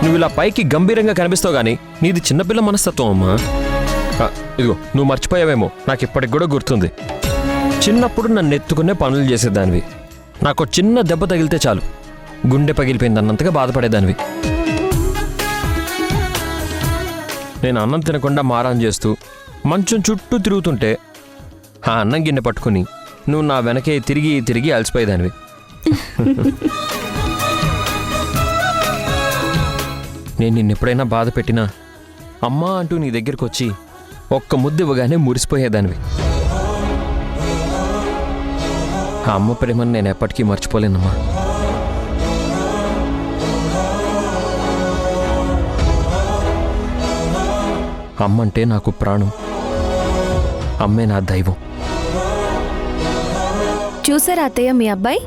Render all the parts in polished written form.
నువ్వు ఇలా పైకి గంభీరంగా కనిపిస్తావు గానీ నీది చిన్నపిల్ల మనస్తత్వం అమ్మా. ఇదిగో నువ్వు మర్చిపోయావేమో, నాకు ఇప్పటికి కూడా గుర్తుంది. చిన్నప్పుడు నన్ను ఎత్తుకునే పనులు చేసేదానివి. నాకు చిన్న దెబ్బ తగిలితే చాలు గుండె పగిలిపోయిందన్నంతగా బాధపడేదానివి. నేను అన్నం తినకుండా మారాన్ చేస్తూ మంచం చుట్టూ తిరుగుతుంటే ఆ అన్నం గిన్నె పట్టుకుని నువ్వు నా వెనకే తిరిగి తిరిగి అలసిపోయేదానివి. నేను నిన్నెప్పుడైనా బాధ పెట్టినా అమ్మా అంటూ నీ దగ్గరికి వచ్చి ఒక్క ముద్దు ఇవ్వగానే మురిసిపోయేదానివి. ఆ అమ్మ ప్రేమను నేను ఎప్పటికీ మర్చిపోలేనమ్మా. అమ్మంటే నాకు ప్రాణం, అమ్మే నా దైవం. చూసారా అత్తయ్య మీ అబ్బాయి?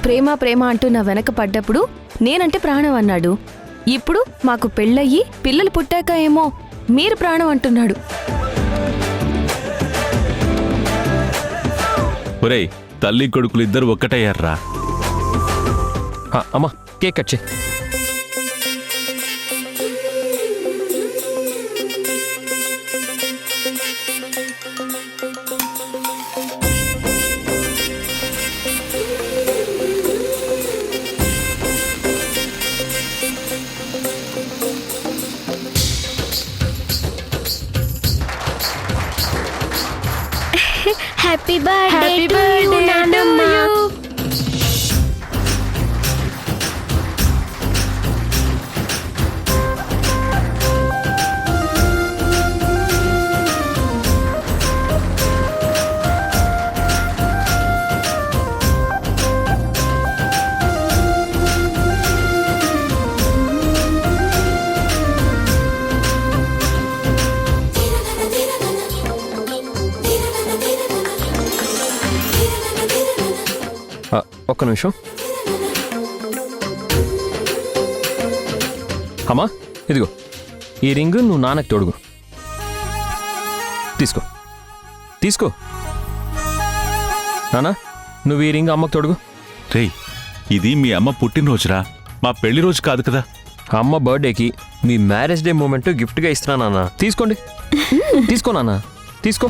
ప్రేమ ప్రేమ అంటూ నా వెనక పడ్డప్పుడు నేనంటే ప్రాణం అన్నాడు. ఇప్పుడు మాకు పెళ్ళయ్యి పిల్లలు పుట్టాక ఏమో మీరు ప్రాణం అంటున్నాడు. ఒరేయ్, తల్లి కొడుకులు ఇద్దరు ఒక్కటయ్యారా? అమ్మా కేక్ కట్ చేయి. హ్యాపీ బర్త్డే టు యు నాన్నమ్మ. ఒక్క నిమిషం అమ్మా, ఇదిగో ఈ రింగు నువ్వు నాన్నకి తొడుగు. తీసుకో తీసుకో. నానా, నువ్వు ఈ రింగు అమ్మకు తొడుగు. రేయ్, ఇది మీ అమ్మ పుట్టినరోజురా, మా పెళ్లి రోజు కాదు కదా. అమ్మ బర్త్డేకి మీ మ్యారేజ్ డే మూమెంట్ గిఫ్ట్గా ఇస్తున్నా నాన్న. తీసుకోండి. తీసుకో నాన్న, తీసుకో.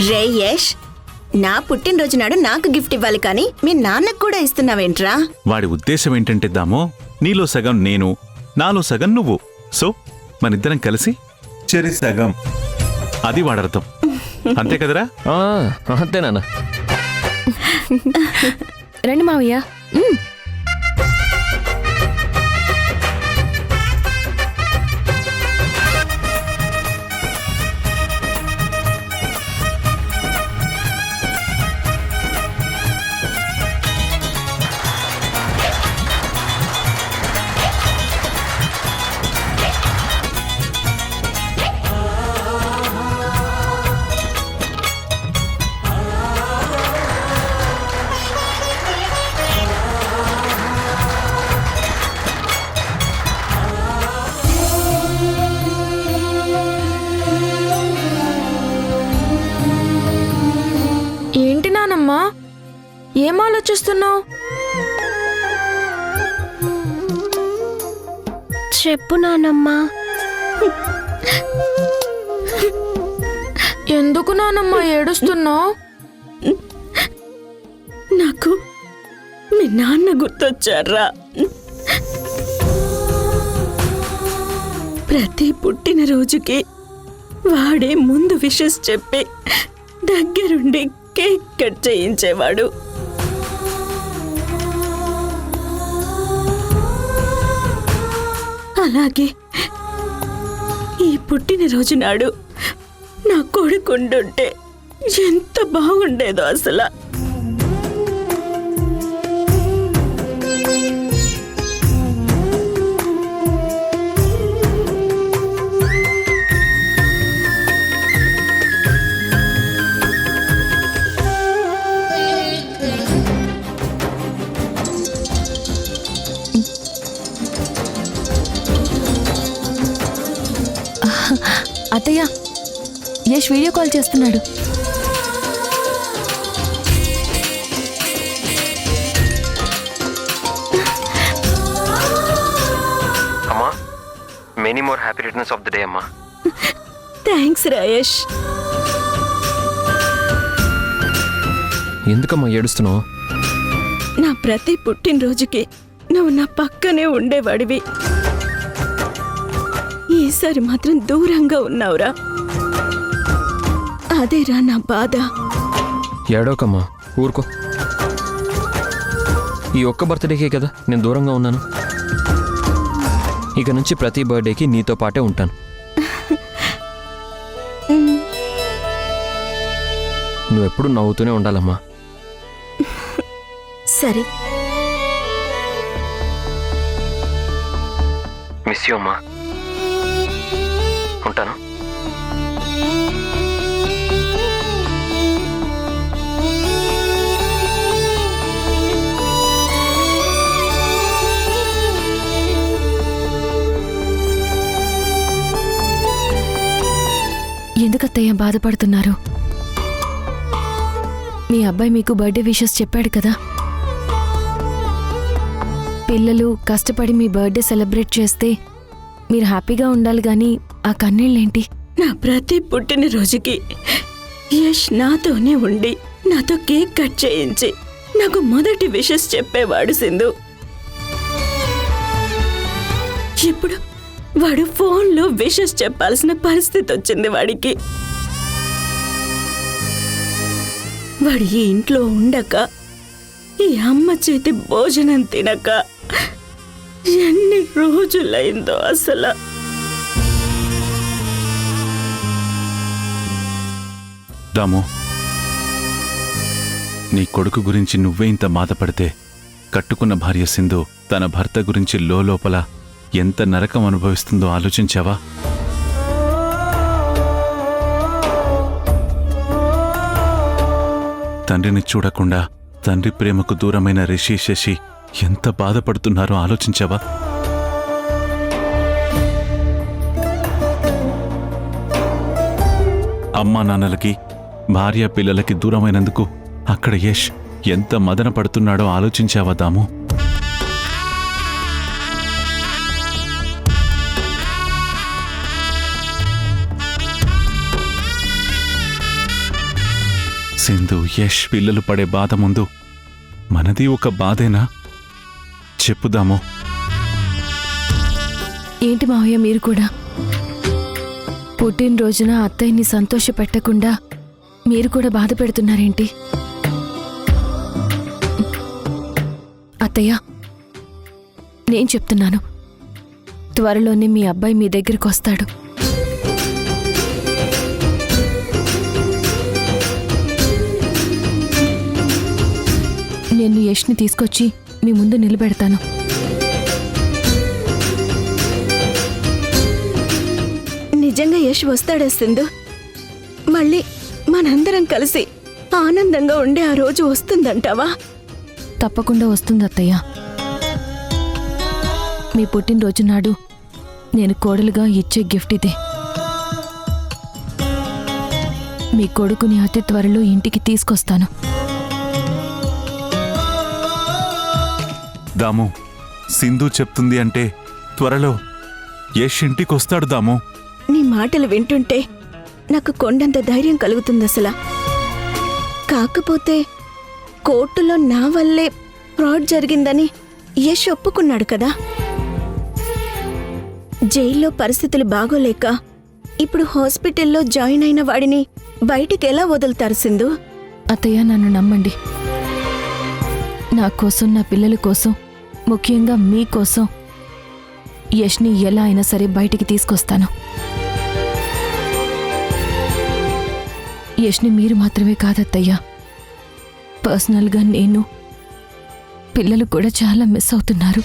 రే యష్, నా పుట్టినరోజు నాడు నాకు గిఫ్ట్ ఇవ్వాలి కానీ మీ నాన్నకు కూడా ఇస్తున్నావేంట్రా? వాడి ఉద్దేశం ఏంటంటే దామో, నీలో సగం నేను, నాలో సగం నువ్వు. సో మనిద్దరం కలిసి చెరి సగం, అది వాడర్థం. అంతే కదరా? అంతే నాన్న. రండి మావయ్య. ఏంటి నానమ్మా, ఏం ఆలోచిస్తున్నావు? చెప్పు నానమ్మా. ఎందుకు నానమ్మా ఏడుస్తున్నావు? నాకు మీ నాన్న గుర్తొచ్చారా? ప్రతి పుట్టినరోజుకి వాడే ముందు విషెస్ చెప్పి దగ్గరుండి కేక్ కట్ చేయించేవాడు. అలాగే ఈ పుట్టినరోజు నాడు నా కొడుకుంటుంటే ఎంత బాగుండేదో అసలు. అత్తయ్య, యష్ వీడియో కాల్ చేస్తున్నాడు. Many more happy returns of the day అమ్మా. థ్యాంక్స్ రాయేష్. ఎందుకమ్మా ఏడుస్తున్నావు? నా ప్రతి పుట్టినరోజుకి నువ్వు నా పక్కనే ఉండేవాడివి. ఈసారి మాత్రం దూరంగా ఉన్నావురా. అదేరా నా బాధ. ఏడోకమ్మా, ఊరుకో. ఈ ఒక్క బర్త్డేకే కదా నేను దూరంగా ఉన్నాను. ఇక నుంచి ప్రతి బర్త్డేకి నీతో పాటే ఉంటాను. నువ్వెప్పుడు నవ్వుతూనే ఉండాలమ్మా. సరే. మిస్ యూ అమ్మా. ఉంటాను. ఎందుకత్తయ్య బాధపడుతున్నారు? మీ అబ్బాయి మీకు బర్త్డే విషెస్ చెప్పాడు కదా. పిల్లలు కష్టపడి మీ బర్త్డే సెలబ్రేట్ చేస్తే మీరు హ్యాపీగా ఉండాలి గాని ఆ కన్నీళ్ళేంటి? నా ప్రతి పుట్టినరోజుకి యష్ నాతోనే ఉండి నాతో కేక్ కట్ చేయించి నాకు మొదటి విషెస్ చెప్పేవాడు సింధు. ఇప్పుడు వాడు ఫోన్లో విషెస్ చెప్పాల్సిన పరిస్థితి వచ్చింది వాడికి. వాడు ఈ ఇంట్లో ఉండక, ఈ అమ్మ చేతి భోజనం తినక ఎన్ని రోజులైందో అసలు. దాము, నీ కొడుకు గురించి నువ్వే ఇంత బాధపడితే కట్టుకున్న భార్య సింధు తన భర్త గురించి లోపల ఎంత నరకం అనుభవిస్తుందో ఆలోచించావా? తండ్రిని చూడకుండా తండ్రి ప్రేమకు దూరమైన రిషి శశి ఎంత బాధపడుతున్నారో ఆలోచించావా? అమ్మా నాన్నలకి భార్య పిల్లలకి దూరమైనందుకు అక్కడ యష్ ఎంత మదన పడుతున్నాడో ఆలోచించావా దాము? సింధు, యష్ పిల్లలు పడే బాధ ముందు మనది ఒక బాధేనా? చెప్పుదాము. ఏంటి మావయ్య మీరు కూడా? పుట్టినరోజున అత్తయ్యని సంతోష పెట్టకుండా మీరు కూడా బాధ పెడుతున్నారేంటి? అత్తయ్య, నేను చెప్తున్నాను, త్వరలోనే మీ అబ్బాయి మీ దగ్గరికి వస్తాడు. నేను యష్ని తీసుకొచ్చి మీ ముందు నిలబెడతాను. నిజంగా యష్ వస్తాడా సింధు? మళ్ళీ మనందరం కలిసి ఆనందంగా ఉండే ఆ రోజు వస్తుందంటావా? తప్పకుండా వస్తుంది అత్తయ్య. మీ పుట్టినరోజు నాడు నేను కోడలుగా ఇచ్చే గిఫ్ట్ ఇదే. మీ కొడుకుని అతి త్వరలో ఇంటికి తీసుకొస్తాను. దాము, సింధు చెప్తుంది అంటే త్వరలో యష్ ఇంటికొస్తాడు దాము. నీ మాటలు వింటుంటే నాకు కొండంత ధైర్యం కలుగుతుంది అసలు. కాకపోతే కోర్టులో నా వల్లే ఫ్రాడ్ జరిగిందని యష్ ఒప్పుకున్నాడు కదా. జైల్లో పరిస్థితులు బాగోలేక ఇప్పుడు హాస్పిటల్లో జాయిన్ అయిన వాడిని బయటికి ఎలా వదులుతారు సింధు? అత్తయ్య, నన్ను నమ్మండి. నా కోసం, నా పిల్లల కోసం, ముఖ్యంగా మీకోసం యష్ని ఎలా అయినా సరే బయటికి తీసుకొస్తాను. యష్ని మీరు మాత్రమే కాదత్తయ్యా, పర్సనల్గా నేను, పిల్లలు కూడా చాలా మిస్ అవుతున్నారు.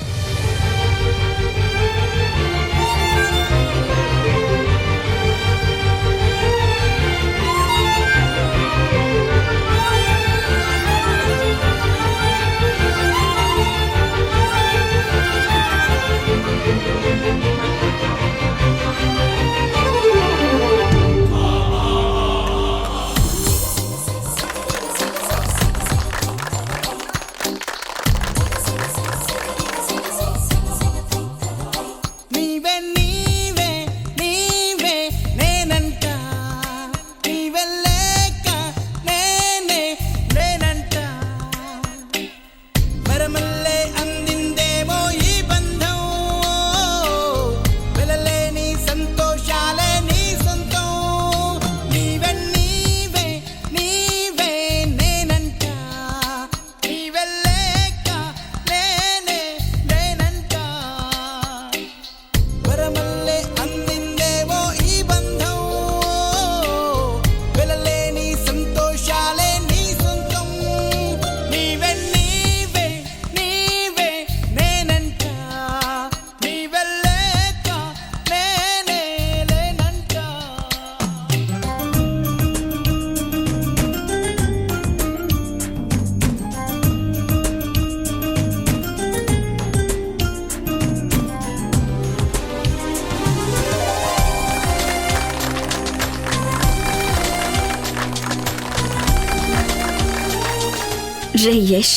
రే యష్,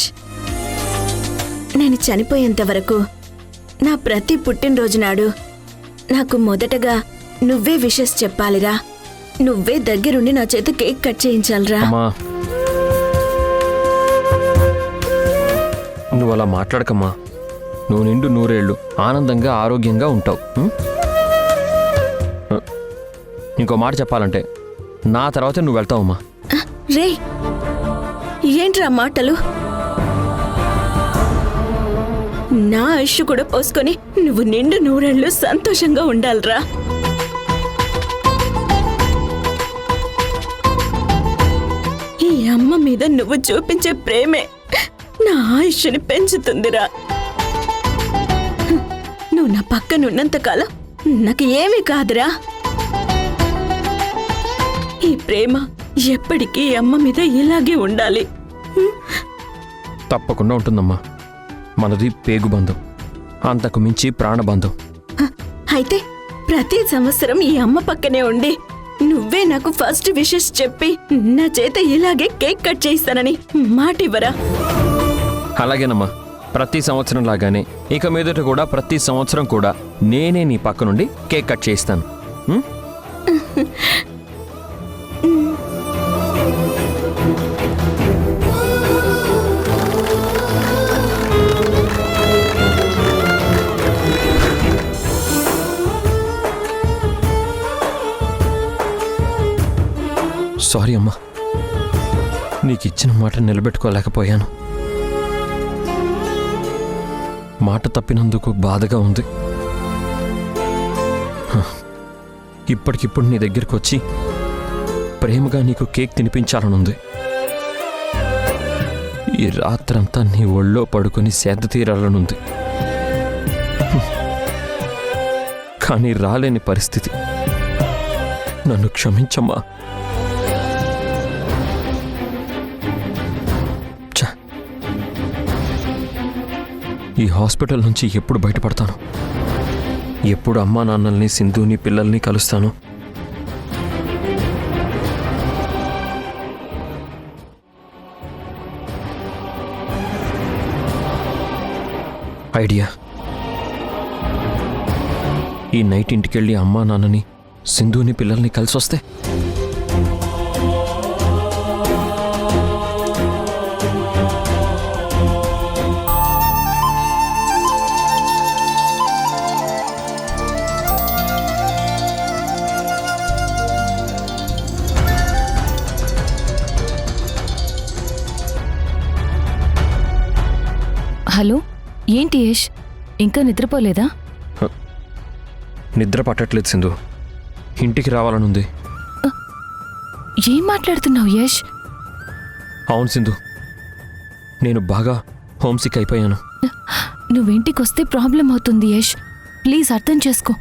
నేను చనిపోయేంత వరకు నా ప్రతి పుట్టినరోజు నాడు నాకు మొదటగా నువ్వే విషెస్ చెప్పాలిరా. నువ్వే దగ్గరుండి నా చేత కేక్ కట్ చేయించాలిరా. అమ్మా నువ్వు అలా మాట్లాడకమ్మా. నువ్వు నిండు నూరేళ్ళు ఆనందంగా ఆరోగ్యంగా ఉంటావు. ఇంకో మాట చెప్పాలంటే నా తర్వాతే నువ్వు వెళ్తావమ్మా. రే, ఏంట్రా మాటలు? నా ఆయుష్ కూడా పోసుకొని నువ్వు నిండు నూరేళ్ళు సంతోషంగా ఉండాలిరా. ఈ అమ్మ మీద నువ్వు చూపించే ప్రేమే నా ఆయుష్ని పెంచుతుందిరా. నువ్వు నా పక్కనున్నంత కాలం నాకు ఏమీ కాదురా. ఈ ప్రేమ ఎప్పటికీ ఈ అమ్మ మీద ఇలాగే ఉండాలి. తప్పకుండా ఉంటుందమ్మా. మనది పేగుబంధం, అంతకు మించి ప్రాణబంధం. అయితే ప్రతి సంవత్సరం ఈ అమ్మ పక్కనే ఉండి నువ్వే నాకు ఫస్ట్ విషెస్ చెప్పి నా చేత ఇలాగే కేక్ కట్ చేయిస్తానని మాటివ్వరా? అలాగేనమ్మా, ప్రతి సంవత్సరం లాగానే ఇక మీదట కూడా ప్రతి సంవత్సరం కూడా నేనే నీ పక్క నుండి కేక్ కట్ చేయిస్తాను. ఉం? సారీ అమ్మా, నీకు ఇచ్చిన మాట నిలబెట్టుకోలేకపోయాను. మాట తప్పినందుకు బాధగా ఉంది. ఇప్పటికిప్పుడు నీ దగ్గరికి వచ్చి ప్రేమగా నీకు కేక్ తినిపించాలనుంది. ఈ రాత్రంతా నీ ఒళ్ళో పడుకొని సేద తీరాలనుంది. కానీ రాలేని పరిస్థితి. నన్ను క్షమించమ్మా. ఈ హాస్పిటల్ నుంచి ఎప్పుడు బయటపడతాను? ఎప్పుడు అమ్మా నాన్నల్ని, సింధుని, పిల్లల్ని కలుస్తాను? ఐడియా. ఈ నైట్ ఇంటికెళ్ళి అమ్మా నాన్నని, సింధుని, పిల్లల్ని కలిసి వస్తే హలో, ఏంటి యష్, ఇంకా నిద్రపోలేదా? నిద్ర పట్టట్లేదు సింధు. ఇంటికి రావాలనుంది. ఏం మాట్లాడుతున్నావు యష్? అవును సింధు, నేను బాగా హోమ్సిక్ అయిపోయాను. నువ్వింటికొస్తే ప్రాబ్లం అవుతుంది యష్. ప్లీజ్ అర్థం చేసుకో.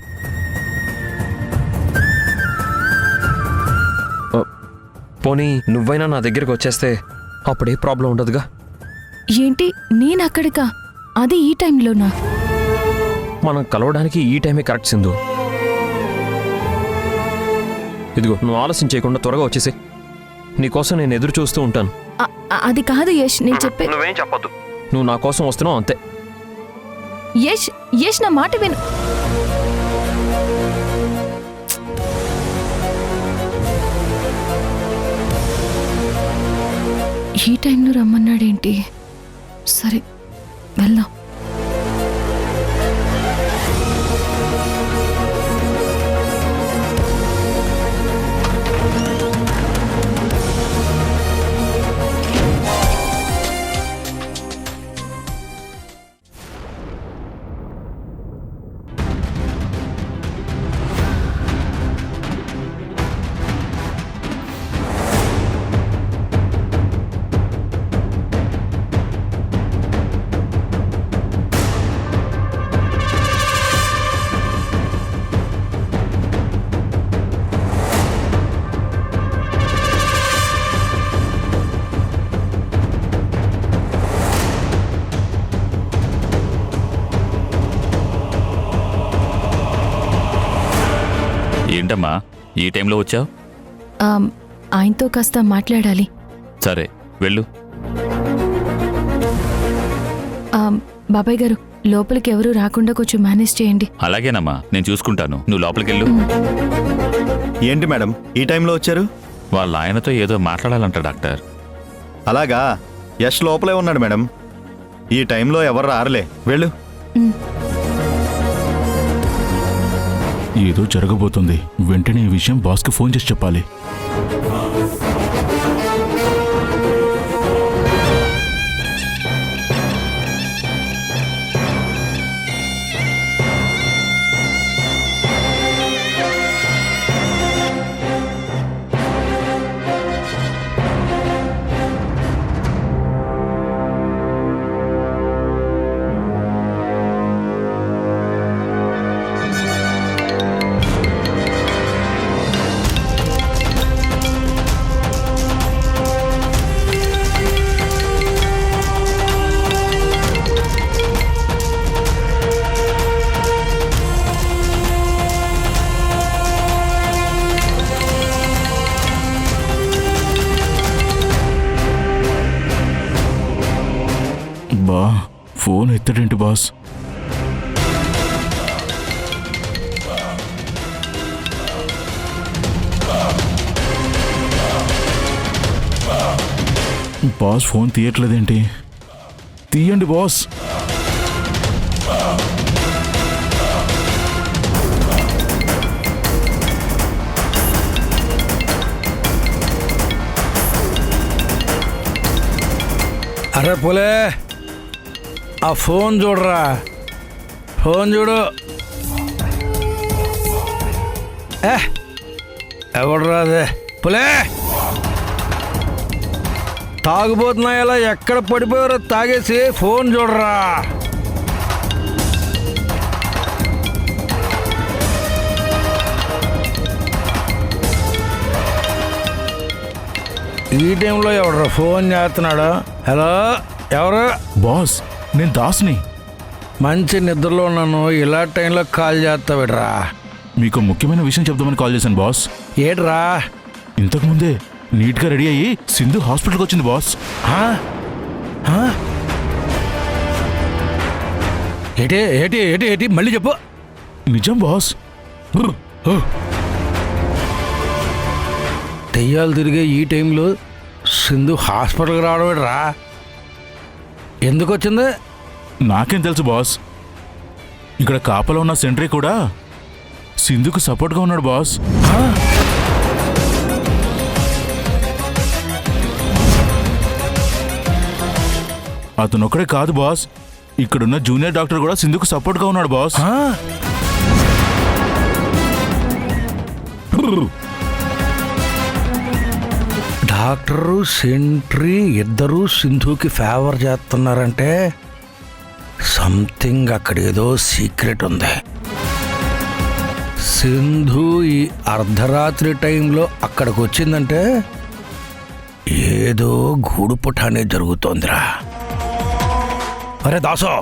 పోనీ నువ్వైనా నా దగ్గరికి వచ్చేస్తే అప్పుడే ప్రాబ్లం ఉండదుగా. ఏంటి, నేనక్కడికా? అది ఈ టైంలోనా? మనం కలవడానికి ఈ టైమే కరెక్ట్ సింధు. ఇదిగో, నువ్వు ఆలస్యం చేయకుండా త్వరగా వచ్చేసి. నీకోసం నేను ఎదురు చూస్తూ ఉంటాను. అది కాదు యష్, నేను చెప్పే. నువ్వేం చెప్పొద్దు. నువ్వు నా కోసం వస్తున్నావు అంతే. యష్, యష్ నా మాట విను. ఈ టైంలో రమ్మన్నాడేంటి? సరే, వెళ్దాం. ఏంటమ్మా ఈ టైంలో వచ్చావు? ఆయనతో కాస్త మాట్లాడాలి. సరే వెళ్ళు. బాబాయ్ గారు లోపలికి ఎవరూ రాకుండా కొంచెం మేనేజ్ చేయండి. అలాగేనమ్మా, నేను చూసుకుంటాను. నువ్వు లోపలికెళ్ళు. ఏంటి మేడం ఈ టైంలో వచ్చారు? వాళ్ళ ఆయనతో ఏదో మాట్లాడాలంట డాక్టర్. అలాగా, యష్ లోపలే ఉన్నాడు మేడం. ఈ టైంలో ఎవరు రారులే, వెళ్ళు. ఏదో జరగబోతుంది. వెంటనే ఈ విషయం బాస్కి ఫోన్ చేసి చెప్పాలి. బా, ఫోన్ ఎత్తడేంటి బాస్? బాస్ ఫోన్ తీయట్లేదేంటి? తీయండి బాస్. అరే పులే, ఆ ఫోన్ చూడరా, ఫోన్ చూడు. ఎవడరా అదే? పులే, తాగుబోతున్నాయలా ఎక్కడ పడిపోయారో తాగేసి ఫోన్ చూడరా. ఈ టైంలో ఎవడరా ఫోన్ చేస్తున్నాడు? హలో, ఎవరు? బాస్, నేను దాస్ని. మంచి నిద్రలో ఉన్నాను, ఇలా టైంలో కాల్ చేస్తావిడ్రా. మీకు ముఖ్యమైన విషయం చెప్దామని కాల్ చేశాను బాస్. ఏడ్రా? ఇంతకుముందే నీట్గా రెడీ అయ్యి సింధు హాస్పిటల్కి వచ్చింది బాస్. ఆ? ఆ? ఏటి ఏటి ఏటి ఏటి మళ్ళీ చెప్పు. నిజం బాస్. దెయ్యాలు తిరిగే ఈ టైంలో సింధు హాస్పిటల్కి రావడం రా. ఎందుకు వచ్చింది? నాకేం తెలుసు బాస్. ఇక్కడ కాపలో ఉన్న సెంట్రీ కూడా సింధుకు సపోర్ట్గా ఉన్నాడు బాస్. అతనొక్కడే కాదు బాస్, ఇక్కడున్న జూనియర్ డాక్టర్ కూడా సింధుకు సపోర్ట్గా ఉన్నాడు బాస్. డాక్టరు సెంట్రీ ఇద్దరూ సింధుకి ఫేవర్ చేస్తున్నారంటే సంథింగ్ అక్కడ ఏదో సీక్రెట్ ఉంది. సింధు ఈ అర్ధరాత్రి టైంలో అక్కడికి వచ్చిందంటే ఏదో గూడుపుటానే జరుగుతోందిరా. అరే దాసో,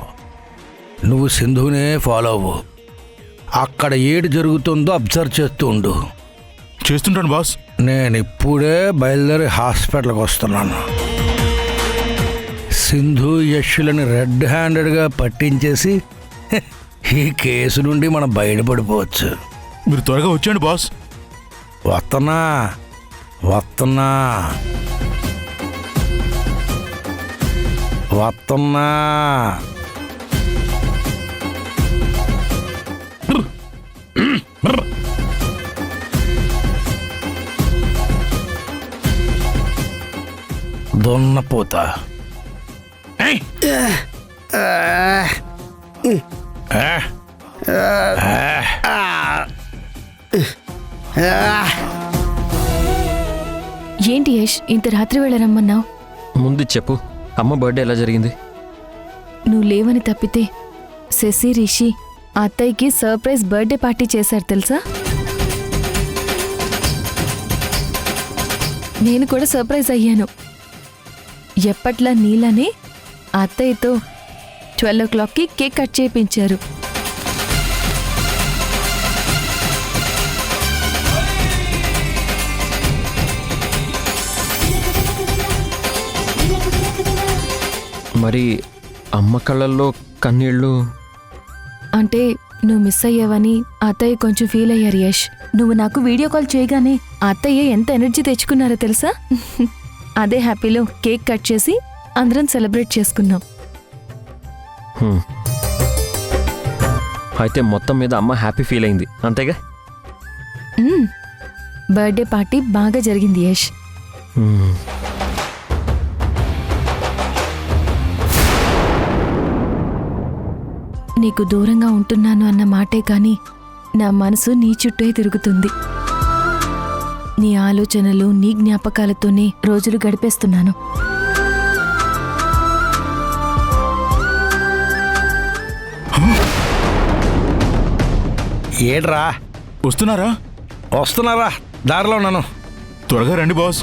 నువ్వు సింధునే ఫాలో అవ్వు. అక్కడ ఏడు జరుగుతుందో అబ్జర్వ్ చేస్తూ ఉండు. చేస్తుంటాను బాస్. నేను ఇప్పుడే బయలుదేరి హాస్పిటల్కి వస్తున్నాను. సింధు యష్లని రెడ్ హ్యాండెడ్గా పట్టించేసి ఈ కేసు నుండి మనం బయటపడిపోవచ్చు. మీరు త్వరగా వచ్చేయండి బాస్. వస్తున్నా వస్తున్నా వస్తున్నా. దున్నపోతా. ఏంటి యష్, ఇంత రాత్రి వేళ రమ్మన్నావు? ముందు చెప్పు, అమ్మ బర్త్డే ఎలా జరిగింది? నువ్వు లేవని తప్పితే శశి, రిషి అత్తయ్యకి సర్ప్రైజ్ బర్త్డే పార్టీ చేశారు తెలుసా? నేను కూడా సర్ప్రైజ్ అయ్యాను. ఎప్పట్లా నీలానే అత్తయ్యతో 12 o'clockకి కేక్ కట్ చేయించారు. మరి అమ్మ కళ్ళల్లో కన్నీళ్ళు? అంటే నువ్వు మిస్ అయ్యావని అత్తయ్య కొంచెం ఫీల్ అయ్యారు యష్. నువ్వు నాకు వీడియో కాల్ చేయగానే అత్తయ్య ఎంత ఎనర్జీ తెచ్చుకున్నారో తెలుసా? అదే హ్యాపీలో కేక్ కట్ చేసి అందరం సెలబ్రేట్ చేసుకున్నాం. హ్మ్. అయితే మొత్తం మీద అమ్మ హ్యాపీ ఫీల్ అయింది అంతేగా? బర్త్డే పార్టీ బాగా జరిగింది యష్. హ్మ్. నీకు దూరంగా ఉంటున్నాను అన్న మాటే కాని నా మనసు నీ చుట్టే తిరుగుతుంది. నీ ఆలోచనలు నీ జ్ఞాపకాలతోనే రోజులు గడిపేస్తున్నాను. ఏడ్రా వస్తున్నారా? వస్తున్నారా? దారిలో ఉన్నాను. త్వరగా రండి బాస్.